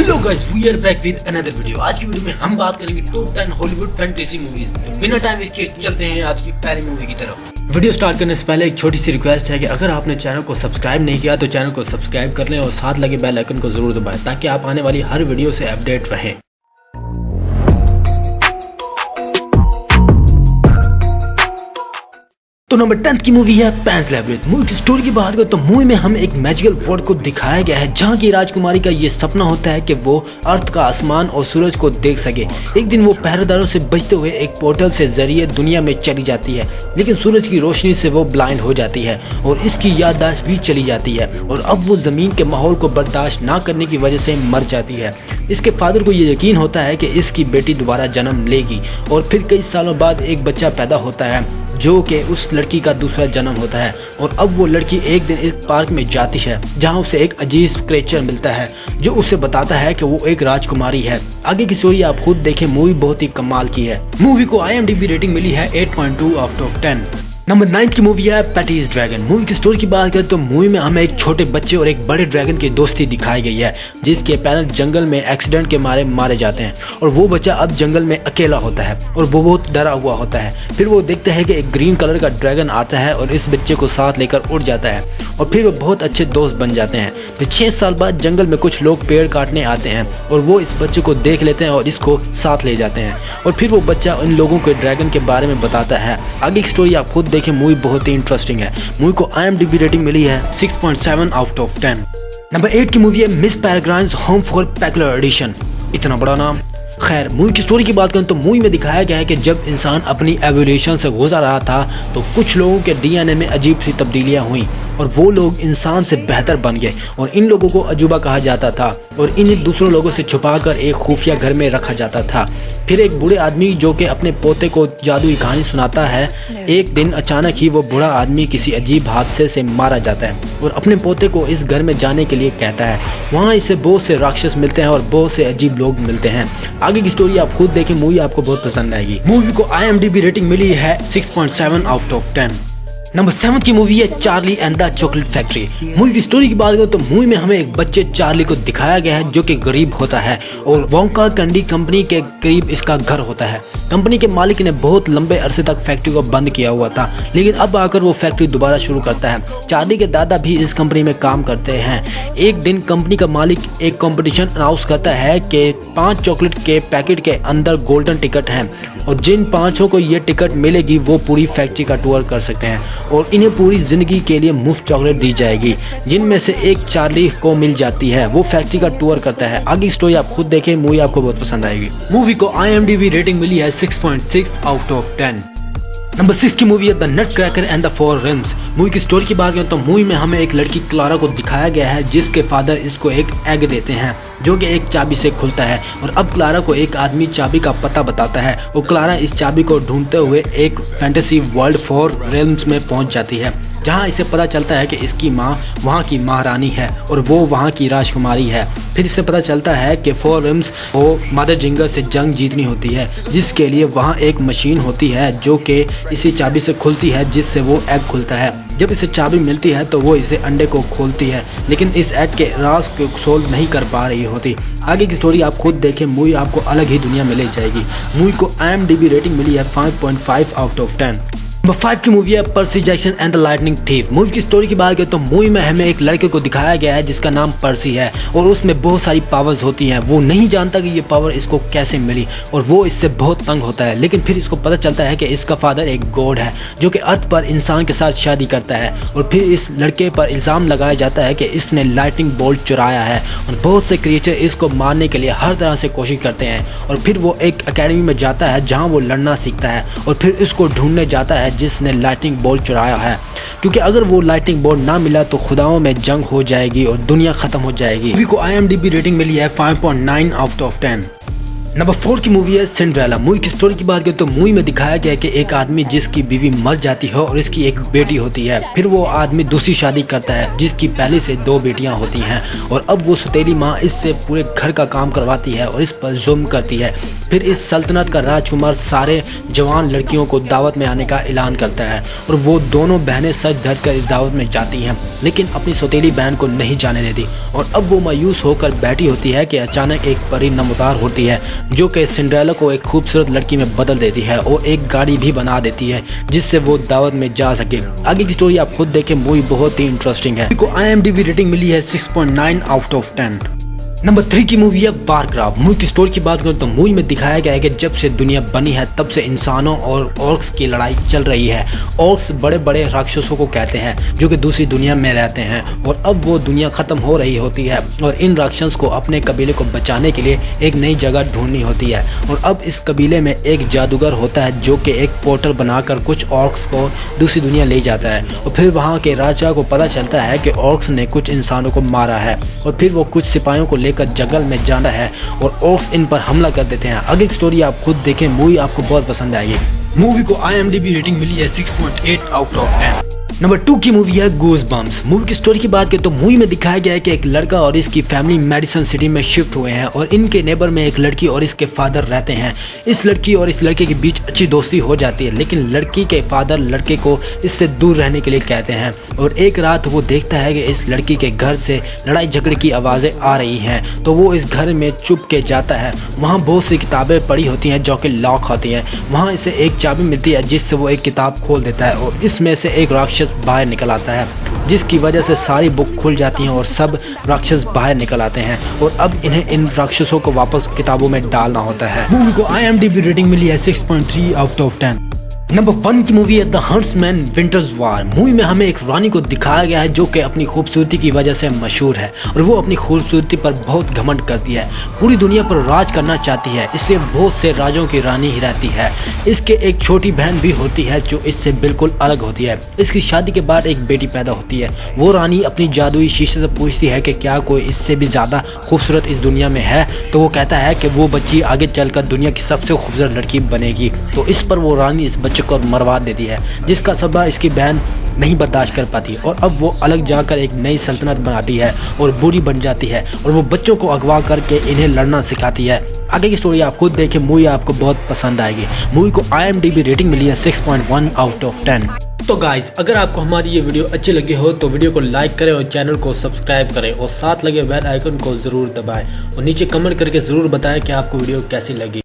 Hello guys, we are back with another video. आज की video में हम बात करेंगे टॉप 10 हॉलीवुड फैंटेसी मूवीज। तो बिना टाइम वेस्ट किए चलते हैं आज की पहली मूवी की तरफ। वीडियो स्टार्ट करने से पहले एक छोटी सी रिक्वेस्ट है कि अगर आपने चैनल को सब्सक्राइब नहीं किया तो चैनल को सब्सक्राइब कर लें और साथ लगे बेल आइकन को जरूर दबाएं ताकि आप आने वाली हर वीडियो से अपडेट रहें। तो नंबर 10 की मूवी है पैंस लैबिरिंथ। मूवी की स्टोरी की बात करें तो मूवी में हमें एक मैजिकल वर्ल्ड को दिखाया गया है जहां की राजकुमारी का ये सपना होता है कि वो अर्थ का आसमान और सूरज को देख सके। एक दिन वो पहरेदारों से बचते हुए एक पोर्टल से जरिए दुनिया में चली जाती है, लेकिन सूरज की रोशनी से वो ब्लाइंड हो जाती है और इसकी याददाश्त भी चली जाती है और अब वो जमीन के माहौल को बर्दाश्त ना करने की वजह से मर जाती है। इसके फादर को ये यकीन होता है कि इसकी बेटी दोबारा जन्म लेगी और फिर कई सालों बाद एक बच्चा पैदा होता है जो कि उस लड़की का दूसरा जन्म होता है। और अब वो लड़की एक दिन एक पार्क में जाती है जहां उसे एक अजीब क्रिएचर मिलता है जो उसे बताता है कि वो एक राजकुमारी है। आगे की स्टोरी आप खुद देखें, मूवी बहुत ही कमाल की है। मूवी को IMDb रेटिंग मिली है 8.2 आउट ऑफ 10। नंबर 9 की मूवी है पैटीज ड्रैगन। मूवी की स्टोरी की बात करें तो मूवी में हमें एक छोटे बच्चे और एक बड़े ड्रैगन की दोस्ती दिखाई गई है जिसके पेरेंट्स जंगल में एक्सीडेंट के मारे मारे जाते हैं और वो बच्चा अब जंगल में अकेला होता है और वो बहुत डरा हुआ होता है। फिर वो देखता है कि एक ग्रीन कलर का ड्रैगन आता है और इस बच्चे को साथ लेकर उड़ जाता है और फिर वो बहुत अच्छे दोस्त बन जाते हैं। फिर 6 साल बाद जंगल में कुछ लोग पेड़ काटने आते हैं और वो इस बच्चे को देख लेते हैं और इसको साथ ले जाते हैं और फिर वो बच्चा उन लोगों को ड्रैगन के बारे में बताता है। आगे की स्टोरी आप खुद देखें, मूवी बहुत ही इंटरेस्टिंग है। मूवी को IMDb रेटिंग मिली है 6.7 आउट ऑफ 10। नंबर 8 की मूवी है Miss Peregrine's home for peculiar edition. इतना बड़ा नाम। खैर, मूवी की स्टोरी की बात करें तो मूवी में दिखाया गया है कि जब इंसान अपनी एवोल्यूशन से गुजर रहा था तो कुछ लोगों के DNA में अजीब सी तब्दीलियां हुई और वो लोग इंसान से बेहतर बन गए और इन लोगों को अजूबा कहा जाता था और इन्हें दूसरों लोगों से छुपाकर एक खुफिया घर में रखा जाता था। फिर एक बूढ़े आदमी जो कि अपने पोते को जादुई कहानी सुनाता है, एक दिन अचानक ही वो बूढ़ा आदमी किसी अजीब हादसे से मारा जाता है और अपने पोते को इस घर में जाने के लिए कहता है। वहाँ इसे बहुत से राक्षस मिलते हैं और बहुत से अजीब लोग मिलते हैं। आगे की स्टोरी आप खुद देखें, मूवी आपको बहुत पसंद आएगी। मूवी को IMDb रेटिंग मिली है 6.7 आउट ऑफ 10। नंबर 7 की मूवी है Charlie and the chocolate factory. Movie की स्टोरी की बात करें तो मूवी में हमें एक बच्चे चार्ली को दिखाया गया है जो कि गरीब होता है और वोंका कैंडी कंपनी के करीब इसका घर होता है। कंपनी के मालिक ने बहुत लंबे अरसे तक फैक्ट्री को बंद किया हुआ था, लेकिन अब आकर वो फैक्ट्री दोबारा शुरू करता है। चार्ली के दादा भी इस कंपनी में काम करते हैं। एक दिन कंपनी का मालिक एक कंपटीशन अनाउंस करता है कि 5 चॉकलेट के पैकेट के अंदर गोल्डन टिकट हैं और जिन 5 को ये टिकट मिलेगी वो पूरी फैक्ट्री का टूर कर सकते हैं और इन्हें पूरी जिंदगी के लिए मुफ्त चॉकलेट दी जाएगी, जिनमें से एक चार्ली को मिल जाती है। वो फैक्ट्री का टूर करता है। आगे स्टोरी आप खुद देखें, मूवी आपको बहुत पसंद आएगी। मूवी को IMDb रेटिंग मिली है 6.6 आउट ऑफ 10। नंबर 6 की मूवी है the nutcracker and the 4 realms. Movie की स्टोरी की बात करें तो मूवी में हमें एक लड़की क्लारा को दिखाया गया है जिसके फादर इसको एक एग देते हैं जो कि एक चाबी से खुलता है और अब क्लारा को एक आदमी चाबी का पता बताता है और क्लारा इस चाबी को ढूंढते हुए एक फैंटेसी वर्ल्ड 4 रिम्स में पहुंच जाती है जहां इसे पता चलता है कि इसकी माँ वहां की महारानी है और वो वहां की राजकुमारी है। फिर इसे पता चलता है कि 4 रिम्स को मदर जिंगर से जंग जीतनी होती है जिसके लिए वहां एक मशीन होती है जो कि इसी चाबी से खुलती है जिससे वो एग खुलता है। जब इसे चाबी मिलती है तो वो इसे अंडे को खोलती है लेकिन इस एग के राज को सोल्व नहीं कर पा रही होती। आगे की स्टोरी आप खुद देखें, मूवी आपको अलग ही दुनिया में ले जाएगी। मूवी को IMDb रेटिंग मिली है 5.5 आउट ऑफ 10। नंबर 5 की मूवी है Percy Jackson and the lightning thief. Movie की स्टोरी की बात करें तो मूवी में हमें एक लड़के को दिखाया गया है जिसका नाम पर्सी है और उसमें बहुत सारी पावर्स होती हैं। वो नहीं जानता कि ये पावर इसको कैसे मिली और वो इससे बहुत तंग होता है, लेकिन फिर इसको पता चलता है कि इसका फादर एक गॉड है जो कि अर्थ पर इंसान के साथ शादी करता है और फिर इस लड़के पर इल्ज़ाम लगाया जाता है कि इसने लाइटनिंग बोल्ट चुराया है और बहुत से क्रिएचर इसको मारने के लिए हर तरह से कोशिश करते हैं और फिर वो एक एकेडमी में जाता है जहाँ वो लड़ना सीखता है और फिर इसको ढूंढने जाता है जिसने लाइटनिंग बोल्ट चुराया है, क्योंकि अगर वो लाइटनिंग बोल्ट ना मिला तो खुदाओं में जंग हो जाएगी और दुनिया खत्म हो जाएगी। मूवी को IMDb रेटिंग मिली है 5.9 आउट ऑफ 10। नंबर 4 की मूवी है सिंड्रेला। मूवी की स्टोरी की बात करें तो मूवी में दिखाया गया है कि एक आदमी जिसकी बीवी मर जाती है और इसकी एक बेटी होती है, फिर वो आदमी दूसरी शादी करता है जिसकी पहले से 2 बेटियां होती हैं और अब वो सौतेली माँ इससे पूरे घर का काम करवाती है और इस पर जुल्म करती है। फिर इस सल्तनत का राजकुमार सारे जवान लड़कियों को दावत में आने का ऐलान करता है और वो दोनों बहनें सच धज कर इस दावत में जाती हैं, लेकिन अपनी सौतेली बहन को नहीं जाने देती। और अब वो मायूस होकर बैठी होती है कि अचानक एक परी नमदार होती है जो कि सिंड्रेला को एक खूबसूरत लड़की में बदल देती है और एक गाड़ी भी बना देती है जिससे वो दावत में जा सके। आगे की स्टोरी आप खुद देखें, मूवी बहुत ही इंटरेस्टिंग है। को IMDb रेटिंग मिली है 6.9 आउट ऑफ 10। नंबर 3 की मूवी है वारक्राफ्ट। मूवी की स्टोरी की बात करें तो मूवी में दिखाया गया है कि जब से दुनिया बनी है तब से इंसानों और ऑर्क्स की लड़ाई चल रही है। ऑर्क्स बड़े बड़े राक्षसों को कहते हैं जो कि दूसरी दुनिया में रहते हैं और अब वो दुनिया खत्म हो रही होती है और इन राक्षस को अपने कबीले को बचाने के लिए एक नई जगह ढूंढनी होती है। और अब इस कबीले में एक जादूगर होता है जो कि एक पोर्टल बनाकर कुछ ऑर्क्स को दूसरी दुनिया ले जाता है और फिर वहाँ के राजा को पता चलता है कि ऑर्क्स ने कुछ इंसानों को मारा है और फिर वो कुछ सिपाहियों को जंगल में जाना है और ऑर्क्स इन पर हमला कर देते हैं। आगे की स्टोरी आप खुद देखें, मूवी आपको बहुत पसंद आएगी। मूवी को IMDb रेटिंग मिली है 6.8 आउट ऑफ 10। नंबर 2 की मूवी है गूज़बम्प्स। मूवी की स्टोरी की बात करें तो मूवी में दिखाया गया है कि एक लड़का और इसकी फैमिली मेडिसन सिटी में शिफ्ट हुए हैं और इनके नेबर में एक लड़की और इसके फादर रहते हैं। इस लड़की और इस लड़के के बीच अच्छी दोस्ती हो जाती है, लेकिन लड़की के फादर लड़के को इससे दूर रहने के लिए कहते हैं और एक रात वो देखता है कि इस लड़की के घर से लड़ाई झगड़े की आवाज़ें आ रही हैं, तो वो इस घर में चुप के जाता है। वहाँ बहुत सी किताबें पड़ी होती हैं जो कि लॉक होती हैं। वहाँ इसे एक चाबी मिलती है जिससे वो एक किताब खोल देता है और इसमें से एक राक्षस बाहर निकल आता है जिसकी वजह से सारी बुक खुल जाती हैं और सब राक्षस बाहर निकल आते हैं और अब इन्हें इन राक्षसों को वापस किताबों में डालना होता है। मूवी को IMDb रेटिंग मिली है 6.3 आउट ऑफ 10। नंबर 1 की मूवी है the huntsman winters war. Movie में हमें एक रानी को दिखाया गया है जो कि अपनी खूबसूरती की वजह से मशहूर है और वो अपनी खूबसूरती पर बहुत घमंड करती है, पूरी दुनिया पर राज करना चाहती है, इसलिए बहुत से राजों की रानी ही रहती है। इसके एक छोटी बहन भी होती है जो इससे बिल्कुल अलग होती है। इसकी शादी के बाद एक बेटी पैदा होती है। वो रानी अपनी जादुई शीशे से पूछती है कि क्या कोई इससे भी ज़्यादा खूबसूरत इस दुनिया में है, तो वो कहता है कि वो बच्ची आगे चलकर दुनिया की सबसे खूबसूरत लड़की बनेगी। तो इस पर वो रानी इस बच्चे को मरवा देती है जिसका सबब इसकी बहन नहीं बर्दाश्त कर पाती और अब वो अलग जाकर एक नई सल्तनत बनाती है और बुरी बन जाती है और वो बच्चों को अगवा करके इन्हें लड़ना सिखाती है। आगे की स्टोरी आप खुद देखें, मूवी आपको बहुत पसंद आएगी। मूवी को IMDb रेटिंग मिली है 6.1 आउट ऑफ 10। तो गाइज, अगर आपको हमारी ये वीडियो अच्छी लगी हो तो वीडियो को लाइक करें और चैनल को सब्सक्राइब करें और साथ लगे बेल आइकन को जरूर दबाएं और नीचे कमेंट करके जरूर बताएं कि आपको वीडियो कैसी लगी।